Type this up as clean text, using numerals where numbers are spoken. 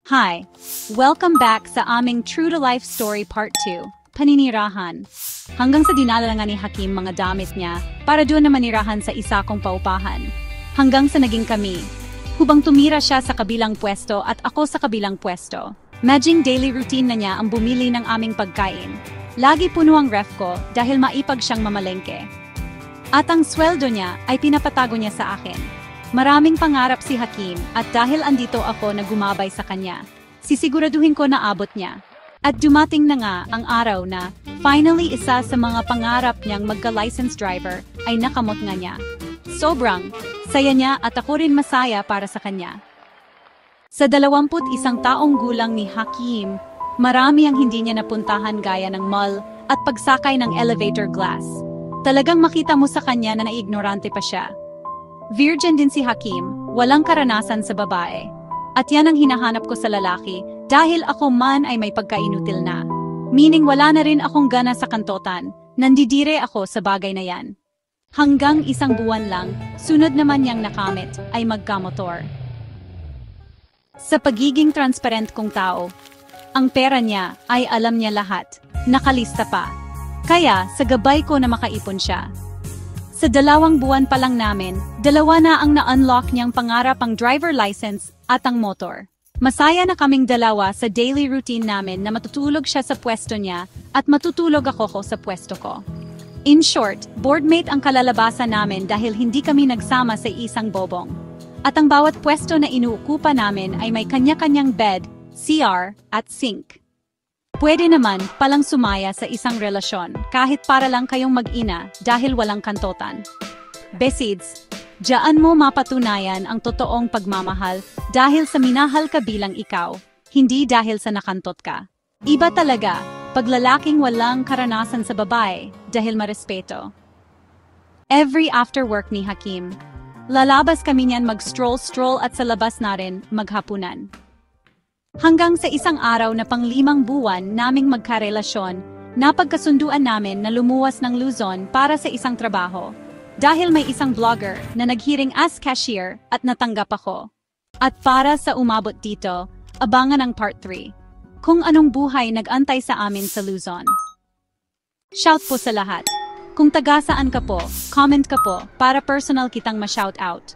Hi! Welcome back sa aming True to Life Story Part 2, Paninirahan. Hanggang sa dinala nga ni Hakim mga damit niya para doon na manirahan sa isa kong paupahan. Hanggang sa naging kami. Hubang tumira siya sa kabilang pwesto at ako sa kabilang pwesto. Maging daily routine na niya ang bumili ng aming pagkain. Lagi puno ang ref ko dahil maipag siyang mamalengke. At ang sweldo niya ay pinapatago niya sa akin. Maraming pangarap si Hakim at dahil andito ako na gumabay sa kanya, sisiguraduhin ko na abot niya. At dumating na nga ang araw na finally isa sa mga pangarap niyang magka-license driver ay nakamot nga niya. Sobrang saya niya at ako rin masaya para sa kanya. Sa 21 taong gulang ni Hakim, marami ang hindi niya napuntahan gaya ng mall at pagsakay ng elevator glass. Talagang makita mo sa kanya na naignorante pa siya. Virgin din si Hakim, walang karanasan sa babae. At yan ang hinahanap ko sa lalaki dahil ako man ay may pagkainutil na. Meaning wala na rin akong gana sa kantotan, nandidire ako sa bagay na yan. Hanggang isang buwan lang, sunod naman niyang nakamit ay magkamotor. Sa pagiging transparent kong tao, ang pera niya ay alam niya lahat, nakalista pa. Kaya sa gabay ko na makaipon siya. Sa 2 buwan pa lang namin, 2 na ang na-unlock niyang pangarap ang driver license at ang motor. Masaya na kaming dalawa sa daily routine namin na matutulog siya sa pwesto niya at matutulog ako sa pwesto ko. In short, boardmate ang kalalabasan namin dahil hindi kami nagsama sa isang bobong. At ang bawat pwesto na inuukupa namin ay may kanya-kanyang bed, CR, at sink. Pwede naman palang sumaya sa isang relasyon kahit para lang kayong mag-ina dahil walang kantotan. Besides, diyan mo mapatunayan ang totoong pagmamahal dahil sa minahal ka bilang ikaw, hindi dahil sa nakantot ka. Iba talaga pag lalaking walang karanasan sa babae dahil marespeto. Every after work ni Hakim, lalabas kami niyan mag-stroll at sa labas na rin maghapunan. Hanggang sa isang araw na pang-5 buwan naming magkarelasyon, napagkasunduan namin na lumuwas ng Luzon para sa isang trabaho. Dahil may isang vlogger na naghiring as cashier at natanggap ako. At para sa umabot dito, abangan ang part 3. Kung anong buhay nag-antay sa amin sa Luzon. Shout po sa lahat. Kung taga saan ka po, comment ka po para personal kitang ma-shout out.